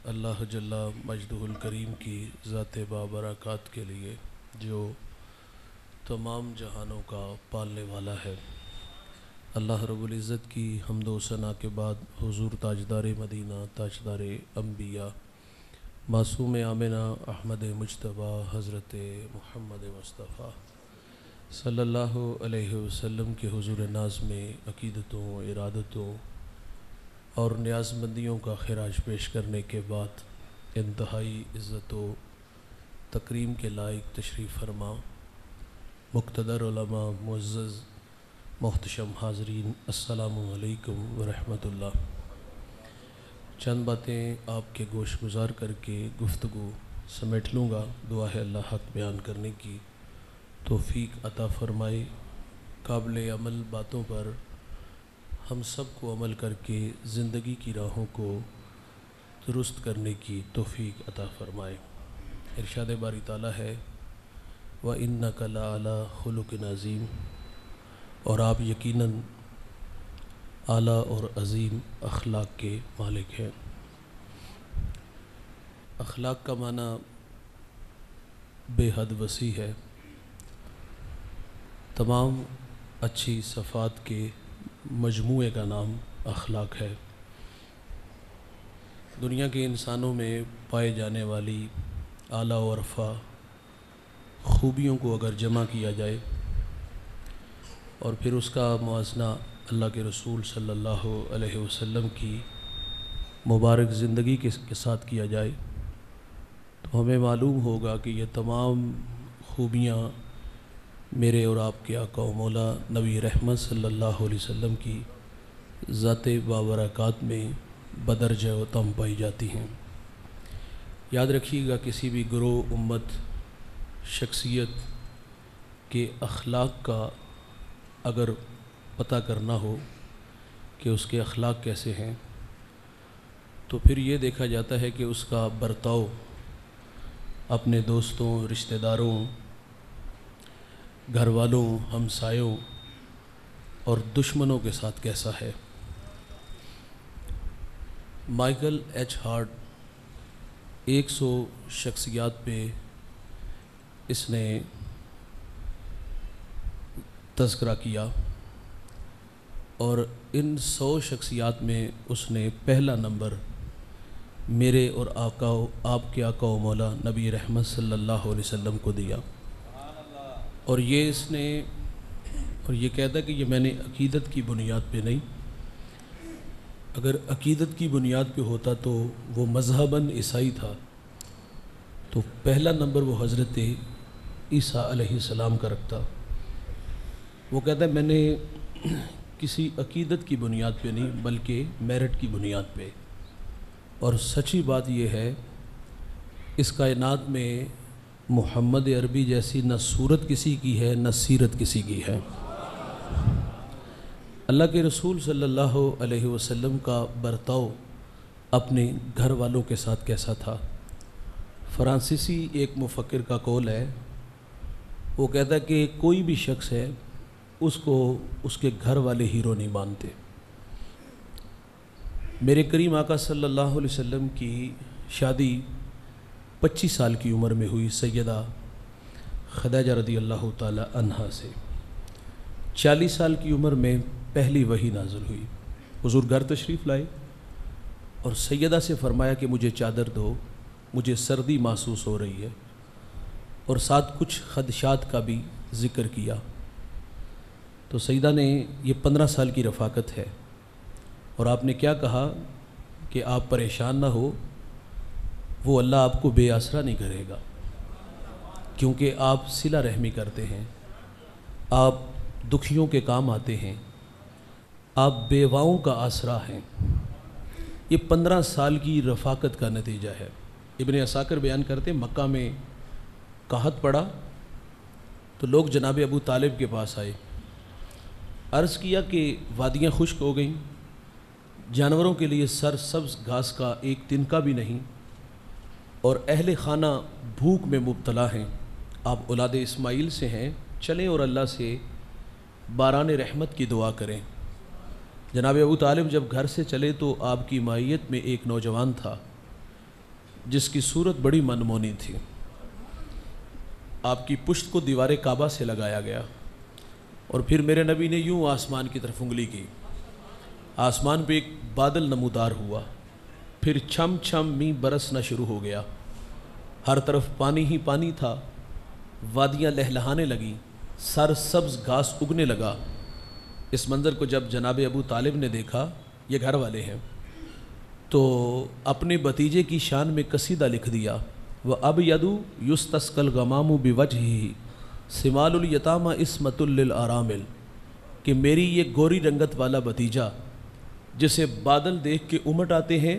اللہ جل مجدہ الکریم کی ذات بابرکات کے لیے جو تمام جہانوں کا پالنے والا ہے۔ اللہ رب العزت کی حمد و ثنا کے بعد حضور تاجدار مدینہ، تاجدار انبیاء، معصوم آمنہ احمد مجتبیٰ حضرت محمد مصطفیٰ صلی اللہ علیہ وسلم کے حضور ناز میں عقیدتوں، ارادتوں اور نیاز مندیوں کا خراج پیش کرنے کے بعد انتہائی عزت و تکریم کے لائق تشریف فرما مقتدر علماء، معزز محتشم حاضرین، السلام علیکم ورحمۃ اللہ۔ چند باتیں آپ کے گوش گزار کر کے گفتگو سمیٹ لوں گا۔ دعا ہے اللہ حق بیان کرنے کی توفیق عطا فرمائے، قابل عمل باتوں پر ہم سب کو عمل کر کے زندگی کی راہوں کو درست کرنے کی توفیق عطا فرمائے۔ ارشاد باری تعالیٰ ہے وَإِنَّكَ لَعَلَىٰ خُلُقٍ عَظِيمٍ، اور آپ یقیناً اعلیٰ اور عظیم اخلاق کے مالک ہیں۔ اخلاق کا معنی بے حد وسیع ہے، تمام اچھی صفات کے مجموعے کا نام اخلاق ہے۔ دنیا کے انسانوں میں پائے جانے والی اعلیٰ و ارفع خوبیوں کو اگر جمع کیا جائے اور پھر اس کا موازنہ اللہ کے رسول صلی اللہ علیہ وسلم کی مبارک زندگی کے ساتھ کیا جائے تو ہمیں معلوم ہوگا کہ یہ تمام خوبیاں میرے اور آپ کے آقا و مولا نبی رحمت صلی اللہ علیہ وسلم کی ذات بابرکات میں بدرجہ و تم پائی جاتی ہیں۔ یاد رکھیے گا، کسی بھی گروہ، امت، شخصیت کے اخلاق کا اگر پتہ کرنا ہو کہ اس کے اخلاق کیسے ہیں تو پھر یہ دیکھا جاتا ہے کہ اس کا برتاؤ اپنے دوستوں، رشتہ داروں، گھر والوں، ہمسایوں اور دشمنوں کے ساتھ کیسا ہے۔ مائیکل ایچ ہارٹ 100 شخصیات پہ اس نے تذکرہ کیا اور ان 100 شخصیات میں اس نے پہلا نمبر میرے اور آپ کے آقا و مولا نبی رحمت صلی اللہ علیہ وسلم کو دیا، اور یہ کہتا ہے کہ یہ میں نے عقیدت کی بنیاد پہ نہیں، اگر عقیدت کی بنیاد پہ ہوتا تو وہ مذہباً عیسائی تھا تو پہلا نمبر وہ حضرت عیسیٰ علیہ السلام کا رکھتا۔ وہ کہتا ہے میں نے کسی عقیدت کی بنیاد پہ نہیں بلکہ میرٹ کی بنیاد پہ، اور سچی بات یہ ہے اس کائنات میں محمد عربی جیسی نہ صورت کسی کی ہے نہ سیرت کسی کی ہے۔ اللہ کے رسول صلی اللہ علیہ وسلم کا برتاؤ اپنے گھر والوں کے ساتھ کیسا تھا۔ فرانسیسی ایک مفکر کا قول ہے، وہ کہتا ہے کہ کوئی بھی شخص ہے اس کو اس کے گھر والے ہیرو نہیں مانتے۔ میرے کریم آقا صلی اللہ علیہ وسلم کی شادی 25 سال کی عمر میں ہوئی سیدہ خدیجہ رضی اللہ تعالی عنہا سے۔ 40 سال کی عمر میں پہلی وحی نازل ہوئی، حضور گھر تشریف لائے اور سیدہ سے فرمایا کہ مجھے چادر دو، مجھے سردی محسوس ہو رہی ہے، اور ساتھ کچھ خدشات کا بھی ذکر کیا۔ تو سیدہ نے، یہ 15 سال کی رفاقت ہے، اور آپ نے کیا کہا کہ آپ پریشان نہ ہو، وہ اللہ آپ کو بے آسرا نہیں کرے گا، کیونکہ آپ صلہ رحمی کرتے ہیں، آپ دکھیوں کے کام آتے ہیں، آپ بیواؤں کا آسرا ہیں۔ یہ 15 سال کی رفاقت کا نتیجہ ہے۔ ابن عساکر بیان کرتے ہیں مکہ میں قحط پڑا تو لوگ جناب ابو طالب کے پاس آئے، عرض کیا کہ وادیاں خشک ہو گئیں، جانوروں کے لیے سرسبز گھاس کا ایک تنکا بھی نہیں، اور اہل خانہ بھوک میں مبتلا ہیں، آپ اولاد اسماعیل سے ہیں، چلیں اور اللہ سے باران رحمت کی دعا کریں۔ جناب ابو طالب جب گھر سے چلے تو آپ کی مائیت میں ایک نوجوان تھا جس کی صورت بڑی منمونی تھی. آپ کی پشت کو دیوار کعبہ سے لگایا گیا اور پھر میرے نبی نے یوں آسمان کی طرف انگلی کی. آسمان پہ ایک بادل نمودار ہوا, پھر چھم چھم می برسنا شروع ہو گیا. ہر طرف پانی ہی پانی تھا, وادیاں لہلہانے لگیں, سر سبز گھاس اگنے لگا. اس منظر کو جب جناب ابو طالب نے دیکھا, یہ گھر والے ہیں, تو اپنے بھتیجے کی شان میں قصیدہ لکھ دیا. وَأَبْيَضُ يُسْتَسْقَى الْغَمَامُ بِوَجْهِهِ سِمَالُ الْيَتَامَى عِصْمَةٌ لِلْأَرَامِلِ, کہ میری یہ گوری رنگت والا بھتیجا جسے بادل دیکھ کے امٹ آتے ہیں,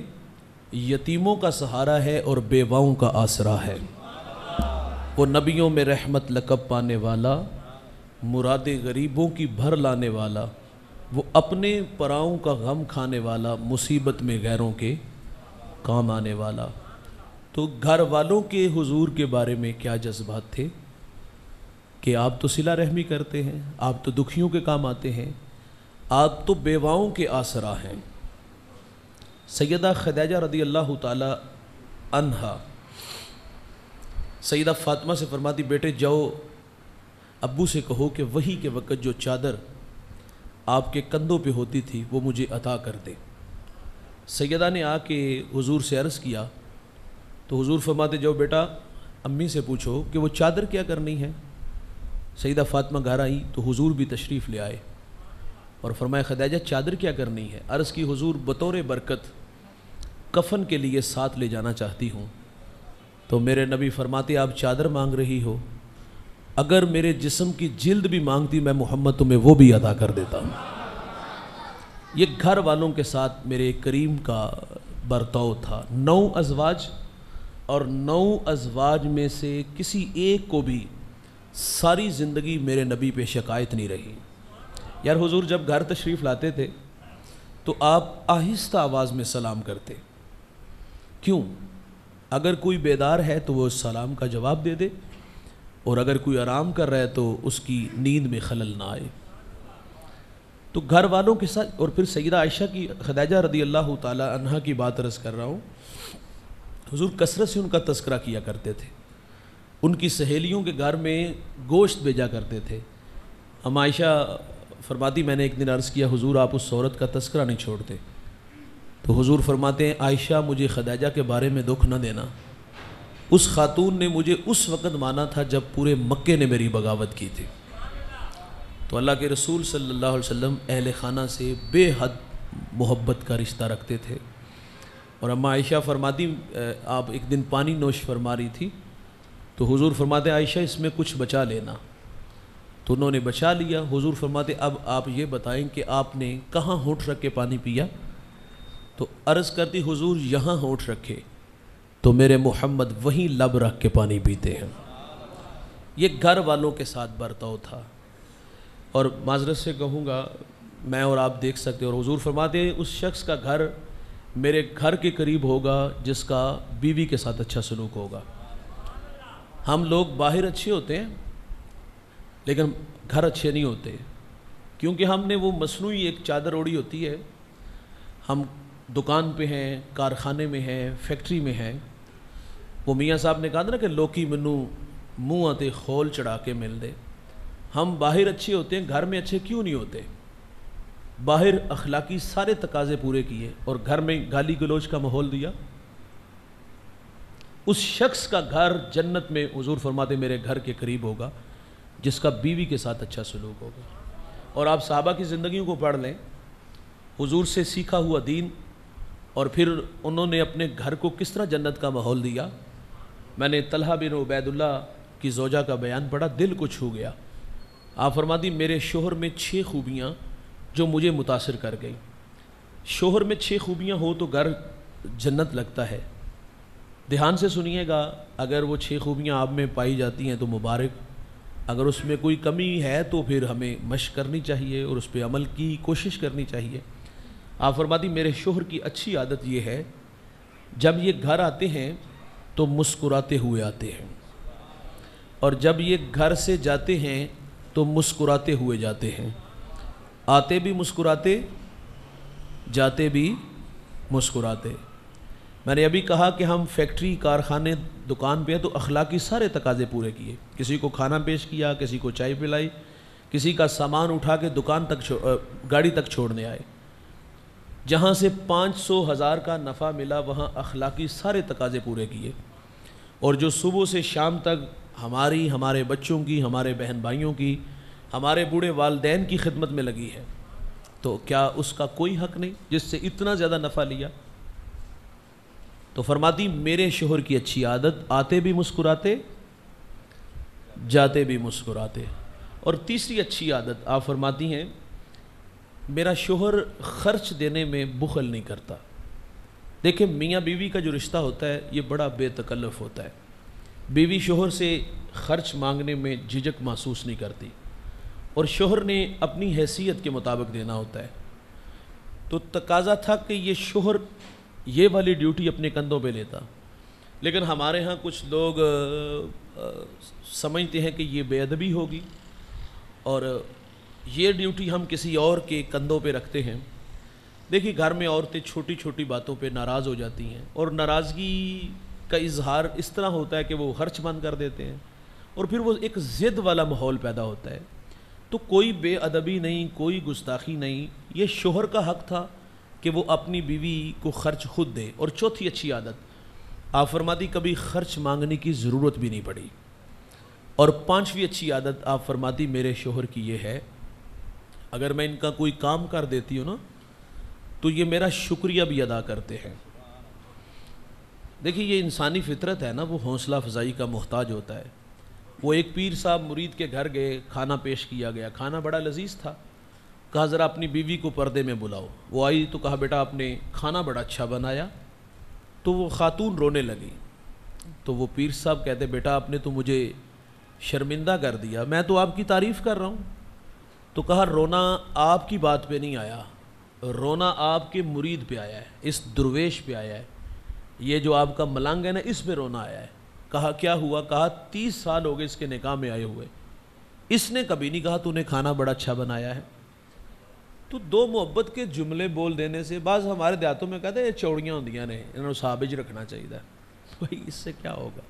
یتیموں کا سہارا ہے اور بیواؤں کا آسرا ہے. وہ نبیوں میں رحمت لقب پانے والا, مراد غریبوں کی بھر لانے والا, وہ اپنے پراؤں کا غم کھانے والا, مصیبت میں غیروں کے کام آنے والا. تو گھر والوں کے حضور کے بارے میں کیا جذبات تھے کہ آپ تو صلہ رحمی کرتے ہیں, آپ تو دکھیوں کے کام آتے ہیں, آپ تو بیواؤں کے آسرا ہیں. سیدہ خدیجہ رضی اللہ تعالی عنہا سیدہ فاطمہ سے فرماتی, بیٹے جاؤ ابو سے کہو کہ وحی کے وقت جو چادر آپ کے کندھوں پہ ہوتی تھی وہ مجھے عطا کر دے. سیدہ نے آ کے حضور سے عرض کیا تو حضور فرماتے, جاؤ بیٹا امی سے پوچھو کہ وہ چادر کیا کرنی ہے. سیدہ فاطمہ گھر آئی تو حضور بھی تشریف لے آئے اور فرمایا, خدیجہ چادر کیا کرنی ہے؟ عرض کی, حضور بطور برکت کفن کے لیے ساتھ لے جانا چاہتی ہوں. تو میرے نبی فرماتے, آپ چادر مانگ رہی ہو, اگر میرے جسم کی جلد بھی مانگتی میں محمد تمہیں وہ بھی عطا کر دیتا ہوں. یہ گھر والوں کے ساتھ میرے کریم کا برتاؤ تھا. 9 ازواج اور 9 ازواج میں سے کسی ایک کو بھی ساری زندگی میرے نبی پہ شکایت نہیں رہی. یار حضور جب گھر تشریف لاتے تھے تو آپ آہستہ آواز میں سلام کرتے. کیوں؟ اگر کوئی بیدار ہے تو وہ سلام کا جواب دے دے, اور اگر کوئی آرام کر رہا ہے تو اس کی نیند میں خلل نہ آئے. تو گھر والوں کے ساتھ. اور پھر سیدہ عائشہ کی, خدیجہ رضی اللہ تعالی عنہا کی بات عرض کر رہا ہوں, حضور کثرت سے ان کا تذکرہ کیا کرتے تھے. ان کی سہیلیوں کے گھر میں گوشت بھیجا کرتے تھے. ہم عائشہ فرماتی, میں نے ایک دن عرض کیا حضور آپ اس عورت کا تذکرہ نہیں چھوڑتے. تو حضور فرماتے ہیں, عائشہ مجھے خدیجہ کے بارے میں دکھ نہ دینا, اس خاتون نے مجھے اس وقت مانا تھا جب پورے مکے نے میری بغاوت کی تھی. تو اللہ کے رسول صلی اللہ علیہ وسلم اہل خانہ سے بے حد محبت کا رشتہ رکھتے تھے. اور اماں عائشہ فرماتی, آپ ایک دن پانی نوش فرما رہی تھی تو حضور فرماتے, عائشہ اس میں کچھ بچا لینا. تو انہوں نے بچا لیا. حضور فرماتے, اب آپ یہ بتائیں کہ آپ نے کہاں ہونٹ رکھ کے پانی پیا؟ تو عرض کرتی, حضور یہاں ہونٹ رکھے تو میرے محمد وہیں لب رکھ کے پانی پیتے ہیں. یہ گھر والوں کے ساتھ برتاؤ تھا. اور معذرت سے کہوں گا, میں اور آپ دیکھ سکتے, اور حضور فرماتے ہیں اس شخص کا گھر میرے گھر کے قریب ہوگا جس کا بیوی کے ساتھ اچھا سلوک ہوگا. ہم لوگ باہر اچھے ہوتے ہیں لیکن گھر اچھے نہیں ہوتے, کیونکہ ہم نے وہ مصنوعی ایک چادر اوڑی ہوتی ہے. ہم دکان پہ ہیں, کارخانے میں ہیں, فیکٹری میں ہیں. وہ میاں صاحب نے کہا تھا نا کہ لوکی منو منہ آتے خول چڑھا کے مل دے. ہم باہر اچھے ہوتے ہیں, گھر میں اچھے کیوں نہیں ہوتے؟ باہر اخلاقی سارے تقاضے پورے کیے اور گھر میں گالی گلوچ کا ماحول دیا. اس شخص کا گھر جنت میں حضور فرماتے میرے گھر کے قریب ہوگا جس کا بیوی کے ساتھ اچھا سلوک ہوگا. اور آپ صحابہ کی زندگیوں کو پڑھ لیں, حضور سے سیکھا ہوا دین, اور پھر انہوں نے اپنے گھر کو کس طرح جنت کا ماحول دیا. میں نے طلحہ بن عبید اللہ کی زوجہ کا بیان پڑھا, دل کو چھو گیا. آپ فرماتی میرے شوہر میں 6 خوبیاں جو مجھے متاثر کر گئی. شوہر میں 6 خوبیاں ہو تو گھر جنت لگتا ہے. دھیان سے سنیے گا, اگر وہ 6 خوبیاں آپ میں پائی جاتی ہیں تو مبارک, اگر اس میں کوئی کمی ہے تو پھر ہمیں مشق کرنی چاہیے اور اس پہ عمل کی کوشش کرنی چاہیے. آپ فرماتی میرے شوہر کی اچھی عادت یہ ہے, جب یہ گھر آتے ہیں تو مسکراتے ہوئے آتے ہیں, اور جب یہ گھر سے جاتے ہیں تو مسکراتے ہوئے جاتے ہیں. آتے بھی مسکراتے, جاتے بھی مسکراتے. میں نے ابھی کہا کہ ہم فیکٹری کارخانے دکان پہ تو اخلاقی سارے تقاضے پورے کیے، کسی کو کھانا پیش کیا، کسی کو چائے پلائی، کسی کا سامان اٹھا کے دکان تک گاڑی تک چھوڑنے آئے، جہاں سے 500,000 کا نفع ملا وہاں اخلاقی سارے تقاضے پورے کیے، اور جو صبح سے شام تک ہماری، ہمارے بچوں کی، ہمارے بہن بھائیوں کی، ہمارے بوڑھے والدین کی خدمت میں لگی ہے، تو کیا اس کا کوئی حق نہیں جس سے اتنا زیادہ نفع لیا؟ تو فرماتی میرے شوہر کی اچھی عادت، آتے بھی مسکراتے جاتے بھی مسکراتے۔ اور تیسری اچھی عادت آپ فرماتی ہیں میرا شوہر خرچ دینے میں بخل نہیں کرتا۔ دیکھیں میاں بیوی کا جو رشتہ ہوتا ہے یہ بڑا بے تکلف ہوتا ہے، بیوی شوہر سے خرچ مانگنے میں جھجک محسوس نہیں کرتی، اور شوہر نے اپنی حیثیت کے مطابق دینا ہوتا ہے۔ تو تقاضا تھا کہ یہ شوہر یہ والی ڈیوٹی اپنے کندھوں پہ لیتا، لیکن ہمارے ہاں کچھ لوگ سمجھتے ہیں کہ یہ بے ادبی ہوگی اور یہ ڈیوٹی ہم کسی اور کے کندھوں پہ رکھتے ہیں۔ دیکھیے گھر میں عورتیں چھوٹی چھوٹی باتوں پہ ناراض ہو جاتی ہیں، اور ناراضگی کا اظہار اس طرح ہوتا ہے کہ وہ خرچ بند کر دیتے ہیں، اور پھر وہ ایک ضد والا ماحول پیدا ہوتا ہے۔ تو کوئی بے ادبی نہیں، کوئی گستاخی نہیں، یہ شوہر کا حق تھا کہ وہ اپنی بیوی کو خرچ خود دے۔ اور چوتھی اچھی عادت آپ فرماتی کبھی خرچ مانگنے کی ضرورت بھی نہیں پڑی۔ اور پانچویں اچھی عادت آپ فرماتی میرے شوہر کی یہ ہے، اگر میں ان کا کوئی کام کر دیتی ہوں نا تو یہ میرا شکریہ بھی ادا کرتے ہیں۔ دیکھیے یہ انسانی فطرت ہے نا، وہ حوصلہ افزائی کا محتاج ہوتا ہے۔ وہ ایک پیر صاحب مرید کے گھر گئے، کھانا پیش کیا گیا، کھانا بڑا لذیذ تھا، کہا ذرا اپنی بیوی کو پردے میں بلاؤ۔ وہ آئی تو کہا بیٹا آپ نے کھانا بڑا اچھا بنایا، تو وہ خاتون رونے لگی۔ تو وہ پیر صاحب کہتے بیٹا آپ نے تو مجھے شرمندہ کر دیا، میں تو آپ کی تعریف کر رہا ہوں۔ تو کہا رونا آپ کی بات پہ نہیں آیا، رونا آپ کے مرید پہ آیا ہے، اس درویش پہ آیا ہے، یہ جو آپ کا ملنگ ہے نا اس پہ رونا آیا ہے۔ کہا کیا ہوا؟ کہا 30 سال ہو گئے اس کے نکاح میں آئے ہوئے، اس نے کبھی نہیں کہا تو نے کھانا بڑا اچھا بنایا ہے۔ تو دو محبت کے جملے بول دینے سے، بعض ہمارے دیہاتوں میں کہتے ہیں یہ چوڑیاں ہوندیاں نے، انہوں نے صحابج رکھنا چاہیے، بھائی اس سے کیا ہوگا؟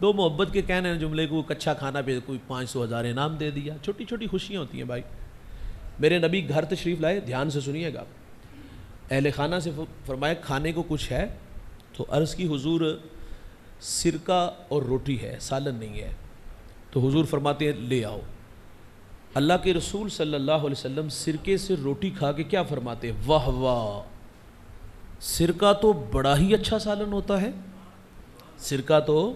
دو محبت کے کہنے جملے کو کچھا کھانا پہ کوئی 500,000 انعام دے دیا، چھوٹی چھوٹی خوشیاں ہوتی ہیں بھائی۔ میرے نبی گھر تشریف لائے، دھیان سے سنیے گا، اہل خانہ سے فرمایا کھانے کو کچھ ہے؟ تو عرض کی حضور سرکہ اور روٹی ہے، سالن نہیں ہے۔ تو حضور فرماتے ہیں لے آؤ۔ اللہ کے رسول صلی اللہ علیہ وسلم سرکے سے روٹی کھا کے کیا فرماتے ہیں؟ واہ واہ، سرکہ تو بڑا ہی اچھا سالن ہوتا ہے، سرکہ تو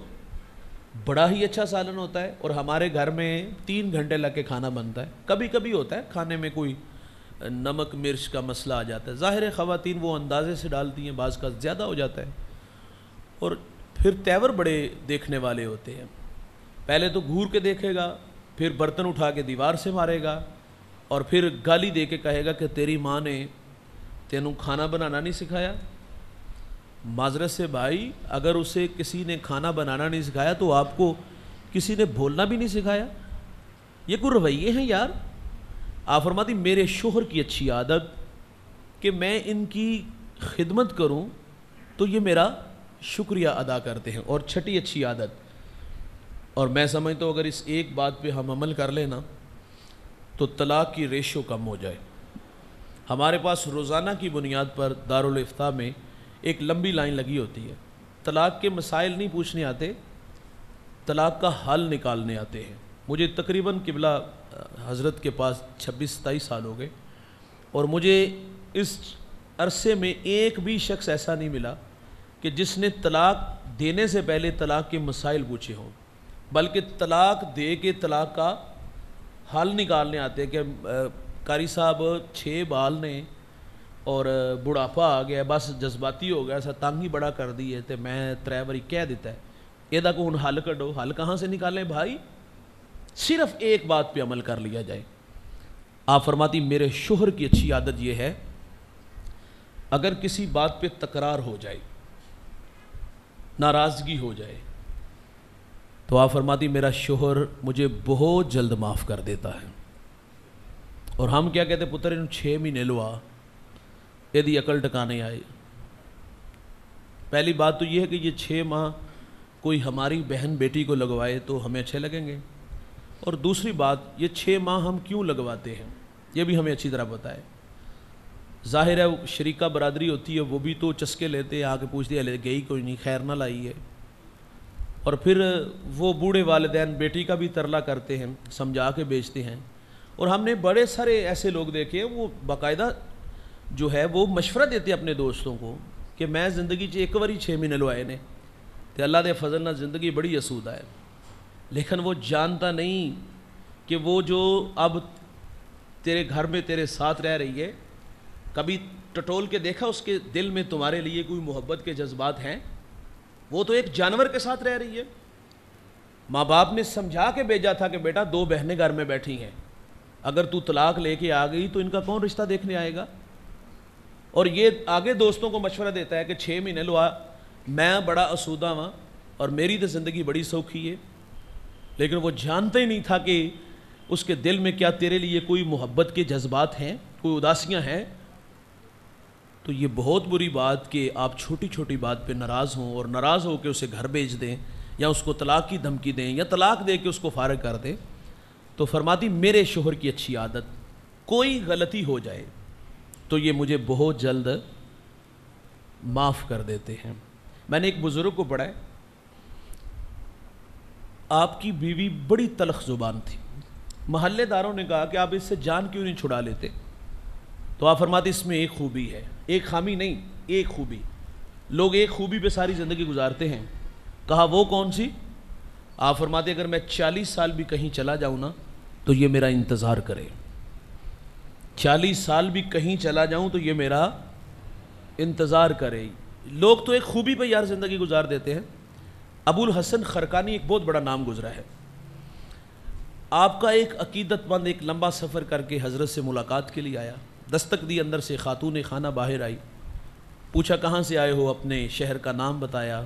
بڑا ہی اچھا سالن ہوتا ہے۔ اور ہمارے گھر میں 3 گھنٹے لگ کے کھانا بنتا ہے، کبھی کبھی ہوتا ہے کھانے میں کوئی نمک مرچ کا مسئلہ آ جاتا ہے، ظاہر ہے خواتین وہ اندازے سے ڈالتی ہیں، بعض کا زیادہ ہو جاتا ہے، اور پھر تیور بڑے دیکھنے والے ہوتے ہیں، پہلے تو گھور کے دیکھے گا، پھر برتن اٹھا کے دیوار سے مارے گا، اور پھر گالی دے کے کہے گا کہ تیری ماں نے تینوں کھانا بنانا نہیں سکھایا۔ معذرت سے بھائی، اگر اسے کسی نے کھانا بنانا نہیں سکھایا تو آپ کو کسی نے بولنا بھی نہیں سکھایا؟ یہ کوئی رویے ہیں یار؟ آپ فرماتی میرے شوہر کی اچھی عادت کہ میں ان کی خدمت کروں تو یہ میرا شکریہ ادا کرتے ہیں۔ اور چھٹی اچھی عادت، اور میں سمجھتا ہوں اگر اس ایک بات پہ ہم عمل کر لینا تو طلاق کی ریشو کم ہو جائے۔ ہمارے پاس روزانہ کی بنیاد پر دارالافتاء میں ایک لمبی لائن لگی ہوتی ہے، طلاق کے مسائل نہیں پوچھنے آتے، طلاق کا حل نکالنے آتے ہیں۔ مجھے تقریباً قبلہ حضرت کے پاس 26-27 سال ہو گئے، اور مجھے اس عرصے میں ایک بھی شخص ایسا نہیں ملا کہ جس نے طلاق دینے سے پہلے طلاق کے مسائل پوچھے ہوں، بلکہ طلاق دے کے طلاق کا حل نکالنے آتے کہ قاری صاحب 6 بال نے اور بڑھاپا آ گیا، بس جذباتی ہو گیا، ایسا تنگ ہی بڑا کر دی ہے تو میں 3 باری کہہ دیتا ہے یہ کو ہوں حل کڈو۔ حل کہاں سے نکالیں بھائی؟ صرف ایک بات پہ عمل کر لیا جائے۔ آپ فرماتی میرے شوہر کی اچھی عادت یہ ہے اگر کسی بات پہ تکرار ہو جائے، ناراضگی ہو جائے، تو آپ فرماتی میرا شوہر مجھے بہت جلد معاف کر دیتا ہے۔ اور ہم کیا کہتے پتر ان 6 مہینے لوا یہ عقل ٹکانے آئے، پہلی بات تو یہ ہے کہ یہ 6 ماہ کوئی ہماری بہن بیٹی کو لگوائے تو ہمیں اچھے لگیں گے، اور دوسری بات یہ 6 ماہ ہم کیوں لگواتے ہیں یہ بھی ہمیں اچھی طرح پتہ ہے۔ ظاہر ہے شریکہ برادری ہوتی ہے، وہ بھی تو چسکے لیتے ہیں، آ کے پوچھتے ہیں گئی کوئی نہیں، خیر نہ لائی ہے، اور پھر وہ بوڑھے والدین بیٹی کا بھی ترلا کرتے ہیں، سمجھا کے بیچتے ہیں۔ اور ہم نے بڑے سارے ایسے لوگ دیکھے ہیں وہ باقاعدہ جو ہے وہ مشورہ دیتے اپنے دوستوں کو کہ میں زندگی ایک واری 6 مہینے لوائے نے تو اللہ دے فضل نہ زندگی بڑی اسودہ ہے، لیکن وہ جانتا نہیں کہ وہ جو اب تیرے گھر میں تیرے ساتھ رہ رہی ہے، کبھی ٹٹول کے دیکھا اس کے دل میں تمہارے لیے کوئی محبت کے جذبات ہیں؟ وہ تو ایک جانور کے ساتھ رہ رہی ہے۔ ماں باپ نے سمجھا کے بھیجا تھا کہ بیٹا 2 بہنیں گھر میں بیٹھی ہیں، اگر تو طلاق لے کے آ گئی تو ان کا کون رشتہ دیکھنے آئے گا؟ اور یہ آگے دوستوں کو مشورہ دیتا ہے کہ 6 مہینے لوا، میں بڑا اسودہ ہاں اور میری تو زندگی بڑی سوکھی ہے، لیکن وہ جانتا ہی نہیں تھا کہ اس کے دل میں کیا تیرے لیے کوئی محبت کے جذبات ہیں، کوئی اداسیاں ہیں۔ تو یہ بہت بری بات کہ آپ چھوٹی چھوٹی بات پہ ناراض ہوں اور ناراض ہو کے اسے گھر بھیج دیں یا اس کو طلاق کی دھمکی دیں یا طلاق دے کے اس کو فارغ کر دیں۔ تو فرماتی میرے شوہر کی اچھی عادت، کوئی غلطی ہو جائے تو یہ مجھے بہت جلد معاف کر دیتے ہیں۔ میں نے ایک بزرگ کو پڑھا ہے، آپ کی بیوی بڑی تلخ زبان تھی، محلے داروں نے کہا کہ آپ اس سے جان کیوں نہیں چھڑا لیتے؟ تو آپ فرماتے اس میں ایک خوبی ہے، ایک خامی نہیں، ایک خوبی۔ لوگ ایک خوبی پہ ساری زندگی گزارتے ہیں۔ کہا وہ کون سی؟ آپ فرماتے اگر میں 40 سال بھی کہیں چلا جاؤں نا تو یہ میرا انتظار کرے، 40 سال بھی کہیں چلا جاؤں تو یہ میرا انتظار کرے۔ لوگ تو ایک خوبی پہ یار زندگی گزار دیتے ہیں۔ ابو الحسن خرقانی ایک بہت بڑا نام گزرا ہے، آپ کا ایک عقیدت مند ایک لمبا سفر کر کے حضرت سے ملاقات کے لیے آیا، دستک دی، اندر سے خاتون خانہ باہر آئی، پوچھا کہاں سے آئے ہو، اپنے شہر کا نام بتایا،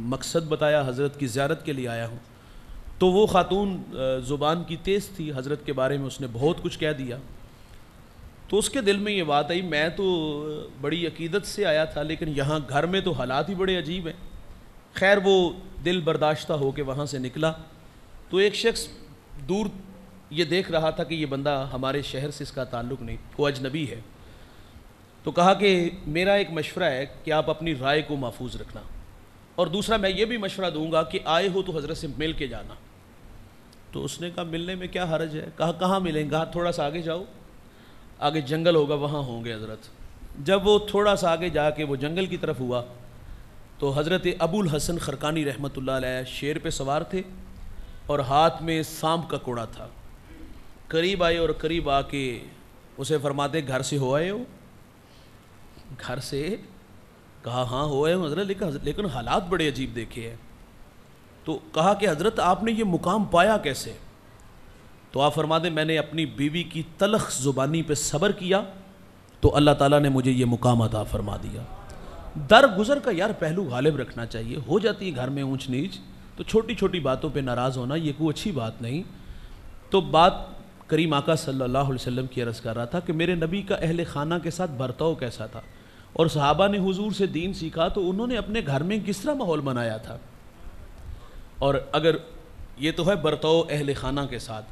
مقصد بتایا، حضرت کی زیارت کے لیے آیا ہوں۔ تو وہ خاتون زبان کی تیز تھی، حضرت کے بارے میں اس نے بہت کچھ کہہ دیا۔ تو اس کے دل میں یہ بات آئی میں تو بڑی عقیدت سے آیا تھا لیکن یہاں گھر میں تو حالات ہی بڑے عجیب ہیں۔ خیر وہ دل برداشتہ ہو کے وہاں سے نکلا تو ایک شخص دور یہ دیکھ رہا تھا کہ یہ بندہ ہمارے شہر سے اس کا تعلق نہیں، وہ اجنبی ہے۔ تو کہا کہ میرا ایک مشورہ ہے کہ آپ اپنی رائے کو محفوظ رکھنا، اور دوسرا میں یہ بھی مشورہ دوں گا کہ آئے ہو تو حضرت سے مل کے جانا۔ تو اس نے کہا ملنے میں کیا حرج ہے؟ کہا کہاں ملیں گا؟ تھوڑا سا آگے جاؤ، آگے جنگل ہوگا وہاں ہوں گے حضرت۔ جب وہ تھوڑا سا آگے جا کے وہ جنگل کی طرف ہوا تو حضرت ابو الحسن خرقانی رحمۃ اللہ علیہ شیر پہ سوار تھے اور ہاتھ میں سانپ کا کوڑا تھا۔ قریب آئے اور قریب آ کے اسے فرماتے گھر سے ہو آئے ہو؟ گھر سے؟ کہا ہاں ہو آئے ہو حضرت، لیکن حالات بڑے عجیب دیکھے ہیں۔ تو کہا کہ حضرت آپ نے یہ مقام پایا کیسے؟ تو آپ فرماتے میں نے اپنی بیوی کی تلخ زبانی پہ صبر کیا تو اللہ تعالیٰ نے مجھے یہ مقام عطا فرما دیا۔ در گزر کا یار پہلو غالب رکھنا چاہیے، ہو جاتی ہے گھر میں اونچ نیچ تو چھوٹی چھوٹی باتوں پہ ناراض ہونا یہ کوئی اچھی بات نہیں۔ تو بات کریم آقا صلی اللہ علیہ وسلم کی عرض کر رہا تھا کہ میرے نبی کا اہل خانہ کے ساتھ برتاؤ کیسا تھا، اور صحابہ نے حضور سے دین سیکھا تو انہوں نے اپنے گھر میں کس طرح ماحول بنایا تھا۔ اور اگر یہ تو ہے برتاؤ اہل خانہ کے ساتھ،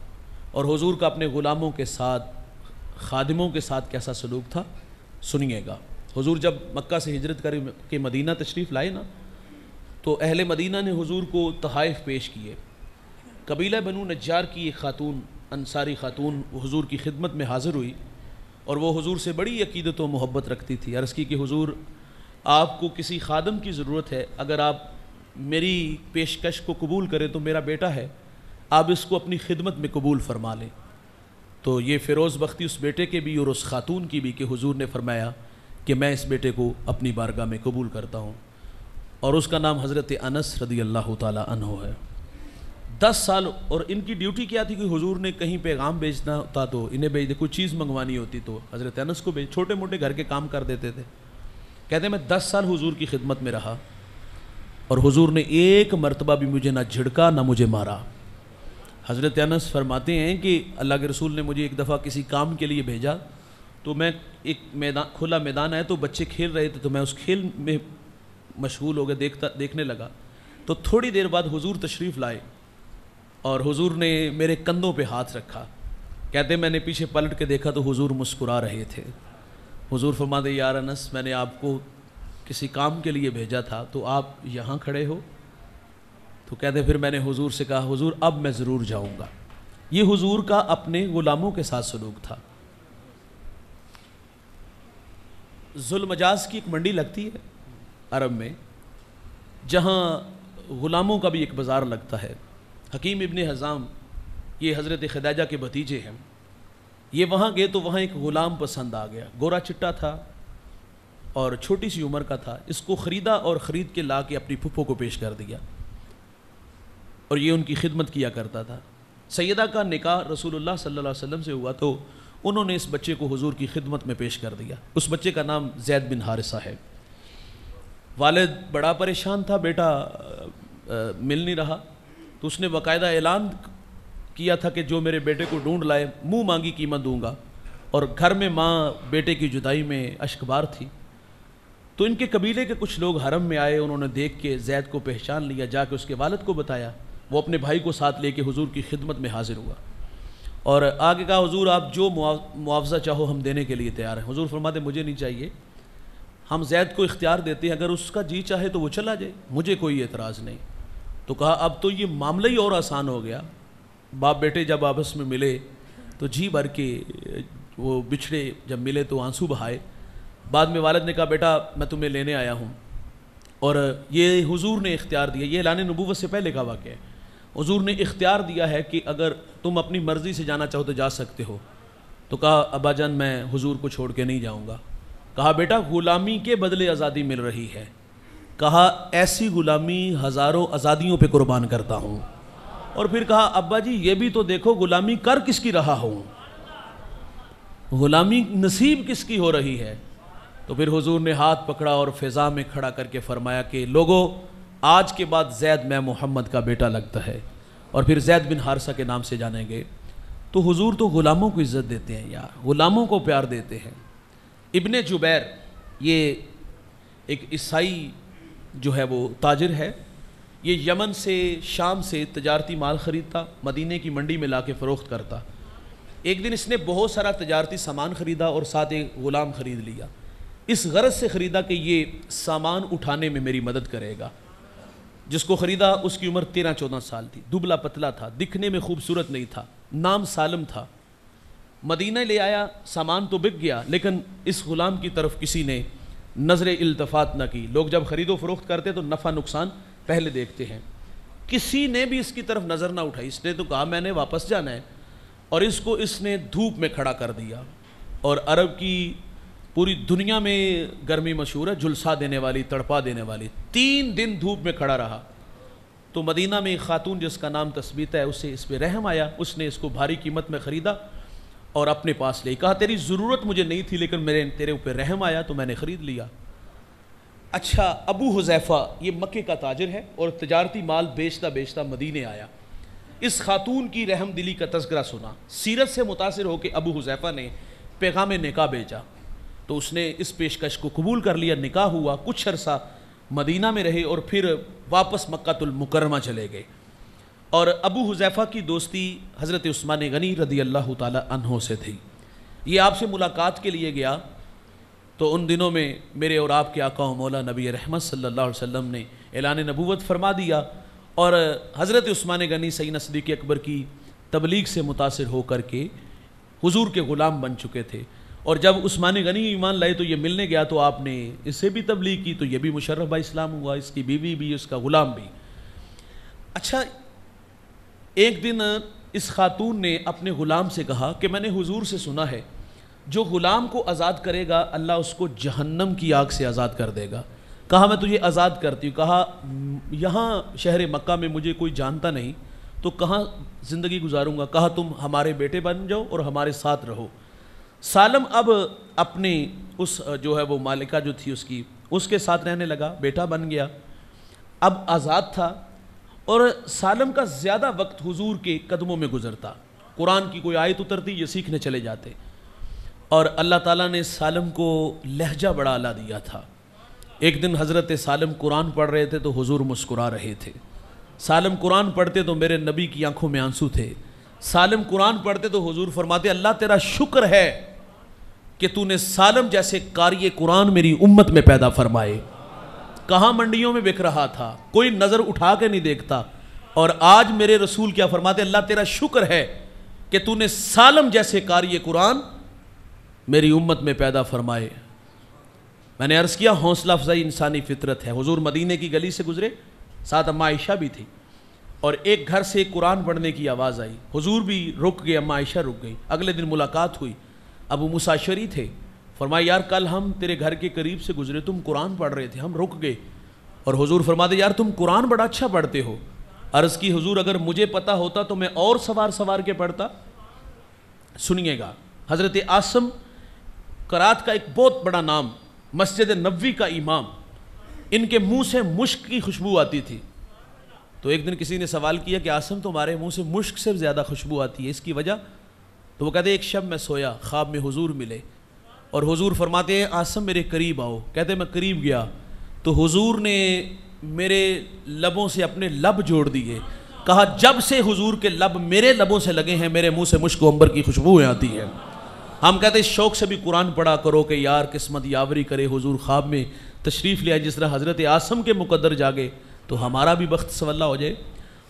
اور حضور کا اپنے غلاموں کے ساتھ خادموں کے ساتھ کیسا سلوک تھا سنیے گا۔ حضور جب مکہ سے ہجرت کر کے مدینہ تشریف لائے نا تو اہل مدینہ نے حضور کو تحائف پیش کیے۔ قبیلہ بنو نجار کی ایک خاتون، انصاری خاتون حضور کی خدمت میں حاضر ہوئی اور وہ حضور سے بڑی عقیدت و محبت رکھتی تھی۔ عرض کی کہ حضور آپ کو کسی خادم کی ضرورت ہے، اگر آپ میری پیشکش کو قبول کریں تو میرا بیٹا ہے، آپ اس کو اپنی خدمت میں قبول فرما لیں۔ تو یہ فیروز بختی اس بیٹے کے بھی اور اس خاتون کی بھی کہ حضور نے فرمایا کہ میں اس بیٹے کو اپنی بارگاہ میں قبول کرتا ہوں، اور اس کا نام حضرت انس رضی اللہ تعالی عنہ ہے۔ 10 سال، اور ان کی ڈیوٹی کیا تھی کہ حضور نے کہیں پیغام بھیجنا ہوتا تو انہیں بھیج دے، کوئی چیز منگوانی ہوتی تو حضرت انس کو بھیج، چھوٹے موٹے گھر کے کام کر دیتے تھے۔ کہتے ہیں میں 10 سال حضور کی خدمت میں رہا اور حضور نے ایک مرتبہ بھی مجھے نہ جھڑکا نہ مجھے مارا۔ حضرت انس فرماتے ہیں کہ اللہ کے رسول نے مجھے ایک دفعہ کسی کام کے لیے بھیجا تو میں ایک میدان، کھلا میدان ہے تو بچے کھیل رہے تھے تو میں اس کھیل میں مشغول ہو گئے، دیکھنے لگا تو تھوڑی دیر بعد حضور تشریف لائے اور حضور نے میرے کندھوں پہ ہاتھ رکھا. کہتے میں نے پیچھے پلٹ کے دیکھا تو حضور مسکرا رہے تھے. حضور فرماتے یا انس میں نے آپ کو کسی کام کے لیے بھیجا تھا تو آپ یہاں کھڑے ہو؟ تو کہتے پھر میں نے حضور سے کہا حضور اب میں ضرور جاؤں گا. یہ حضور کا اپنے غلاموں کے ساتھ سلوک تھا. ذوالمجاز کی ایک منڈی لگتی ہے عرب میں جہاں غلاموں کا بھی ایک بازار لگتا ہے. حکیم ابن حزام یہ حضرت خدیجہ کے بھتیجے ہیں. یہ وہاں گئے تو وہاں ایک غلام پسند آ گیا، گورا چٹا تھا اور چھوٹی سی عمر کا تھا. اس کو خریدا اور خرید کے لا کے اپنی پھپھو کو پیش کر دیا اور یہ ان کی خدمت کیا کرتا تھا. سیدہ کا نکاح رسول اللہ صلی اللہ علیہ وسلم سے ہوا تو انہوں نے اس بچے کو حضور کی خدمت میں پیش کر دیا. اس بچے کا نام زید بن حارثہ ہے. والد بڑا پریشان تھا، بیٹا مل نہیں رہا تو اس نے باقاعدہ اعلان کیا تھا کہ جو میرے بیٹے کو ڈھونڈ لائے منہ مانگی قیمت دوں گا. اور گھر میں ماں بیٹے کی جدائی میں اشکبار تھی تو ان کے قبیلے کے کچھ لوگ حرم میں آئے. انہوں نے دیکھ کے زید کو پہچان لیا، جا کے اس کے والد کو بتایا. وہ اپنے بھائی کو ساتھ لے کے حضور کی خدمت میں حاضر ہوا اور آگے کہا حضور آپ جو معاوضہ چاہو ہم دینے کے لیے تیار ہیں. حضور فرماتے مجھے نہیں چاہیے، ہم زید کو اختیار دیتے ہیں، اگر اس کا جی چاہے تو وہ چلا جائے، مجھے کوئی اعتراض نہیں. تو کہا اب تو یہ معاملہ ہی اور آسان ہو گیا. باپ بیٹے جب آپس میں ملے تو جی بھر کے وہ بچھڑے، جب ملے تو آنسو بہائے. بعد میں والد نے کہا بیٹا میں تمہیں لینے آیا ہوں اور یہ حضور نے اختیار دیا. یہ اعلان نبوت سے پہلے کا واقعہ ہے. حضور نے اختیار دیا ہے کہ اگر تم اپنی مرضی سے جانا چاہو تو جا سکتے ہو. تو کہا ابا جان میں حضور کو چھوڑ کے نہیں جاؤں گا. کہا بیٹا غلامی کے بدلے آزادی مل رہی ہے. کہا ایسی غلامی ہزاروں آزادیوں پہ قربان کرتا ہوں. اور پھر کہا ابا جی یہ بھی تو دیکھو غلامی کر کس کی رہا ہوں، غلامی نصیب کس کی ہو رہی ہے. تو پھر حضور نے ہاتھ پکڑا اور فضا میں کھڑا کر کے فرمایا کہ لوگوں آج کے بعد زید میں محمد کا بیٹا لگتا ہے. اور پھر زید بن حارثہ کے نام سے جانیں گے. تو حضور تو غلاموں کو عزت دیتے ہیں یار، غلاموں کو پیار دیتے ہیں. ابن جبیر یہ ایک عیسائی جو ہے وہ تاجر ہے. یہ یمن سے شام سے تجارتی مال خریدتا، مدینے کی منڈی میں لا کے فروخت کرتا. ایک دن اس نے بہت سارا تجارتی سامان خریدا اور ساتھ ایک غلام خرید لیا. اس غرض سے خریدا کہ یہ سامان اٹھانے میں میری مدد کرے گا. جس کو خریدا اس کی عمر 13-14 سال تھی، دبلا پتلا تھا، دکھنے میں خوبصورت نہیں تھا، نام سالم تھا. مدینہ لے آیا، سامان تو بک گیا لیکن اس غلام کی طرف کسی نے نظر التفات نہ کی. لوگ جب خرید و فروخت کرتے تو نفع نقصان پہلے دیکھتے ہیں. کسی نے بھی اس کی طرف نظر نہ اٹھائی. اس نے تو کہا میں نے واپس جانا ہے اور اس نے دھوپ میں کھڑا کر دیا. اور عرب کی پوری دنیا میں گرمی مشہور ہے، جھلسا دینے والی، تڑپا دینے والی. 3 دن دھوپ میں کھڑا رہا. تو مدینہ میں ایک خاتون جس کا نام تثبیتہ ہے اسے اس پہ رحم آیا. اس نے اس کو بھاری قیمت میں خریدا اور اپنے پاس لے. کہا تیری ضرورت مجھے نہیں تھی لیکن تیرے اوپر رحم آیا تو میں نے خرید لیا. اچھا ابو حذیفہ یہ مکے کا تاجر ہے اور تجارتی مال بیچتا مدینے آیا. اس خاتون کی رحم دلی کا تذکرہ سنا، سیرت سے متاثر ہو کے ابو حذیفہ نے پیغام نکاح بھیجا. تو اس نے اس پیشکش کو قبول کر لیا. نکاح ہوا، کچھ عرصہ مدینہ میں رہے اور پھر واپس مکہ المکرمہ چلے گئے. اور ابو حذیفہ کی دوستی حضرت عثمان غنی رضی اللہ تعالی عنہ سے تھی. یہ آپ سے ملاقات کے لیے گیا تو ان دنوں میں میرے اور آپ کے آقا و مولا نبی رحمت صلی اللہ علیہ وسلم نے اعلان نبوت فرما دیا اور حضرت عثمان غنی سیدنا صدیق اکبر کی تبلیغ سے متاثر ہو کر کے حضور کے غلام بن چکے تھے. اور جب عثمان غنی ایمان لائے تو یہ ملنے گیا تو آپ نے اس سے بھی تبلیغ کی تو یہ بھی مشرف با اسلام ہوا، اس کی بیوی بھی، اس کا غلام بھی. اچھا ایک دن اس خاتون نے اپنے غلام سے کہا کہ میں نے حضور سے سنا ہے جو غلام کو آزاد کرے گا اللہ اس کو جہنم کی آگ سے آزاد کر دے گا. کہا میں تجھے آزاد کرتی ہوں. کہا یہاں شہر مکہ میں مجھے کوئی جانتا نہیں تو کہاں زندگی گزاروں گا. کہا تم ہمارے بیٹے بن جاؤ اور ہمارے ساتھ رہو. سالم اب اپنے اس جو ہے وہ مالکہ جو تھی اس کے ساتھ رہنے لگا، بیٹا بن گیا، اب آزاد تھا. اور سالم کا زیادہ وقت حضور کے قدموں میں گزرتا. قرآن کی کوئی آیت اترتی یہ سیکھنے چلے جاتے. اور اللہ تعالیٰ نے سالم کو لہجہ بڑا اعلیٰ دیا تھا. ایک دن حضرت سالم قرآن پڑھ رہے تھے تو حضور مسکرا رہے تھے. سالم قرآن پڑھتے تو میرے نبی کی آنکھوں میں آنسو تھے. سالم قرآن پڑھتے تو حضور فرماتے اللہ تیرا شکر ہے کہ تو نے سالم جیسے قاری قرآن میری امت میں پیدا فرمائے. کہاں منڈیوں میں بک رہا تھا, کوئی نظر اٹھا کے نہیں دیکھتا, اور آج میرے رسول کیا فرماتے اللہ تیرا شکر ہے کہ تو نے سالم جیسے قاری قرآن میری امت میں پیدا فرمائے. میں نے عرض کیا حوصلہ افزائی انسانی فطرت ہے. حضور مدینہ کی گلی سے گزرے, ساتھ اماں عائشہ بھی تھی, اور ایک گھر سے قرآن پڑھنے کی آواز آئی. حضور بھی رک گئے, اماں عائشہ رک گئی. اگلے دن ملاقات ہوئی, ابو موسیٰ اشعری تھے. فرمایا یار کل ہم تیرے گھر کے قریب سے گزرے, تم قرآن پڑھ رہے تھے, ہم رک گئے. اور حضور فرماتے یار تم قرآن بڑا اچھا پڑھتے ہو. عرض کی حضور اگر مجھے پتا ہوتا تو میں اور سوار کے پڑھتا. سنیے گا, حضرت عاصم قرات کا ایک بہت بڑا نام, مسجد نبوی کا امام, ان کے منہ سے مشک کی خوشبو آتی تھی. تو ایک دن کسی نے سوال کیا کہ عاصم تمہارے منہ سے مشک سے زیادہ خوشبو آتی ہے, اس کی وجہ؟ تو وہ کہتے ایک شب میں سویا, خواب میں حضور ملے اور حضور فرماتے ہیں عاصم میرے قریب آؤ. کہتے میں قریب گیا تو حضور نے میرے لبوں سے اپنے لب جوڑ دیے. کہا جب سے حضور کے لب میرے لبوں سے لگے ہیں میرے منہ سے مشک و عنبر کی خوشبوئیں آتی ہیں. ہم کہتے اس شوق سے بھی قرآن پڑھا کرو کہ یار قسمت یاوری کرے, حضور خواب میں تشریف لے آئے, جس طرح حضرت عاصم کے مقدر جاگے تو ہمارا بھی بخت سواللہ ہو جائے.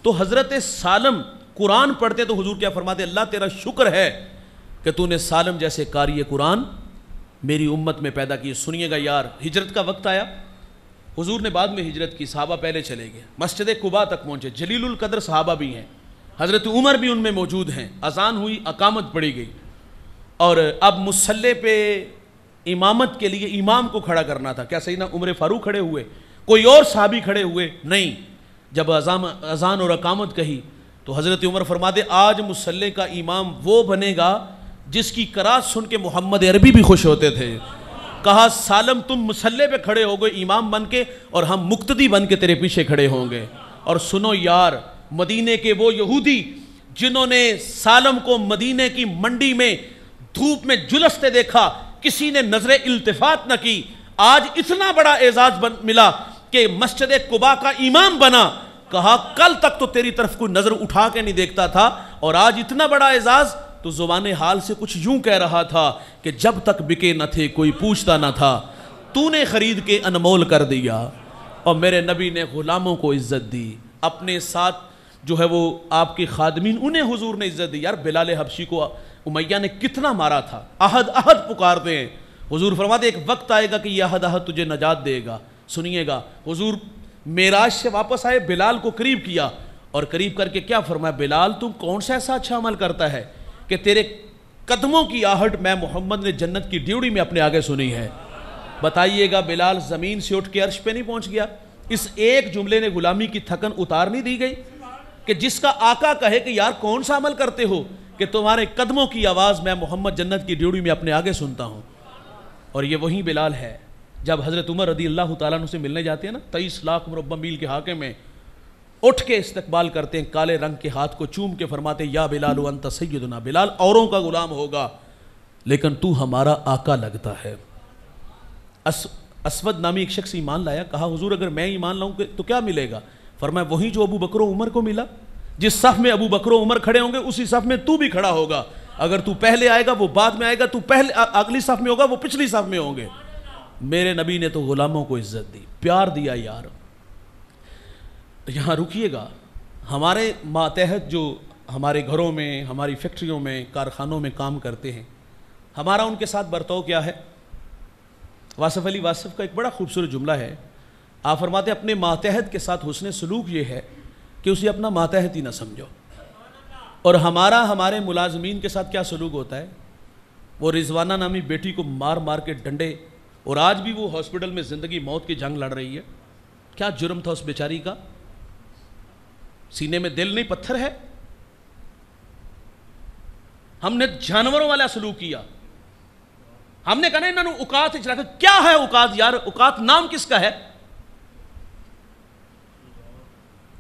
تو حضرت سالم قرآن پڑھتے تو حضور کیا فرماتے اللہ تیرا شکر ہے کہ تو نے سالم جیسے قاری قرآن میری امت میں پیدا کی. سنیے گا یار, ہجرت کا وقت آیا, حضور نے بعد میں ہجرت کی, صحابہ پہلے چلے گئے, مسجد قباء تک پہنچے. جلیل القدر صحابہ بھی ہیں, حضرت عمر بھی ان میں موجود ہیں. اذان ہوئی, اقامت پڑھی گئی, اور اب مصلی پہ امامت کے لیے امام کو کھڑا کرنا تھا. کیا سیدنا عمر فاروق کھڑے ہوئے, کوئی اور صحابی کھڑے ہوئے؟ نہیں. جب اذان اور اقامت کہی تو حضرت عمر فرماتے آج مصلی کا امام وہ بنے گا جس کی قرات سن کے محمد عربی بھی خوش ہوتے تھے. کہا سالم تم مصلی پہ کھڑے ہو گئے امام بن کے, اور ہم مقتدی بن کے تیرے پیچھے کھڑے ہوں گے. اور سنو یار, مدینے کے وہ یہودی جنہوں نے سالم کو مدینے کی منڈی میں دھوپ میں جلستے دیکھا, کسی نے نظر التفات نہ کی, آج اتنا بڑا اعزاز ملا کہ مسجد قباء کا امام بنا. کہا کل تک تو تیری طرف کوئی نظر اٹھا کے نہیں دیکھتا تھا, اور آج اتنا بڑا اعزاز. تو زبان حال سے کچھ یوں کہہ رہا تھا کہ جب تک بکے نہ تھے کوئی پوچھتا نہ تھا, تو نے خرید کے انمول کر دیا. اور میرے نبی نے غلاموں کو عزت دی, اپنے ساتھ جو ہے وہ آپ کے خادمین انہیں حضور نے عزت دی. یار بلال حبشی کو امیہ نے کتنا مارا تھا, احد احد پکارتے ہیں. حضور فرماتے ایک وقت آئے گا کہ یہ احد احد تجھے نجات دے گا. سنیے گا, حضور معراج سے واپس آئے, بلال کو قریب کیا اور قریب کر کے کیا فرمایا, بلال تم کون سا ایسا اچھا عمل کرتا ہے کہ تیرے قدموں کی آہٹ میں محمد نے جنت کی ڈیوڑی میں اپنے آگے سنی ہے. بتائیے گا بلال زمین سے اٹھ کے عرش پہ نہیں پہنچ گیا؟ اس ایک جملے نے غلامی کی تھکن اتار نہیں دی گئی کہ جس کا آقا کہے کہ یار کون سا عمل کرتے ہو کہ تمہارے قدموں کی آواز میں محمد جنت کی ڈیوڑی میں اپنے آگے سنتا ہوں. اور یہ وہی بلال ہے جب حضرت عمر رضی اللہ تعالیٰ عنہ سے ملنے جاتے ہیں نا, 23 لاکھ مربع میل کے حاکم میں اٹھ کے استقبال کرتے ہیں, کالے رنگ کے ہاتھ کو چوم کے فرماتے یا بلال انت سیدنا, بلال اوروں کا غلام ہوگا لیکن تو ہمارا آقا لگتا ہے. اسود نامی ایک شخص ایمان لایا, کہا حضور اگر میں ایمان لاؤں تو کیا ملے گا؟ فرمایا وہی جو ابو بکر و عمر کو ملا, جس صف میں ابو بکر و عمر کھڑے ہوں گے اسی صف میں تو بھی کھڑا ہوگا. اگر تو پہلے آئے گا وہ بعد میں آئے گا, تو پہلے اگلی صف میں ہوگا وہ پچھلی صف میں ہوں گے. میرے نبی نے تو غلاموں کو عزت دی, پیار دیا. یار یہاں رکیے گا, ہمارے ماتحت جو ہمارے گھروں میں, ہماری فیکٹریوں میں, کارخانوں میں کام کرتے ہیں, ہمارا ان کے ساتھ برتاؤ کیا ہے؟ واصف علی واصف کا ایک بڑا خوبصورت جملہ ہے. آپ فرماتے ہیں اپنے ماتحت کے ساتھ حسن سلوک یہ ہے کہ اسے اپنا ماتحت ہی نہ سمجھو. اور ہمارے ملازمین کے ساتھ کیا سلوک ہوتا ہے؟ وہ رضوانہ نامی بیٹی کو مار مار کے ڈنڈے, اور آج بھی وہ ہاسپٹل میں زندگی موت کی جنگ لڑ رہی ہے. کیا جرم تھا اس بیچاری کا؟ سینے میں دل نہیں پتھر ہے. ہم نے جانوروں والا سلوک کیا. ہم نے کہا نا انہوں نے اوقات چلا, کیا ہے اوقات؟ یار اوقات نام کس کا ہے؟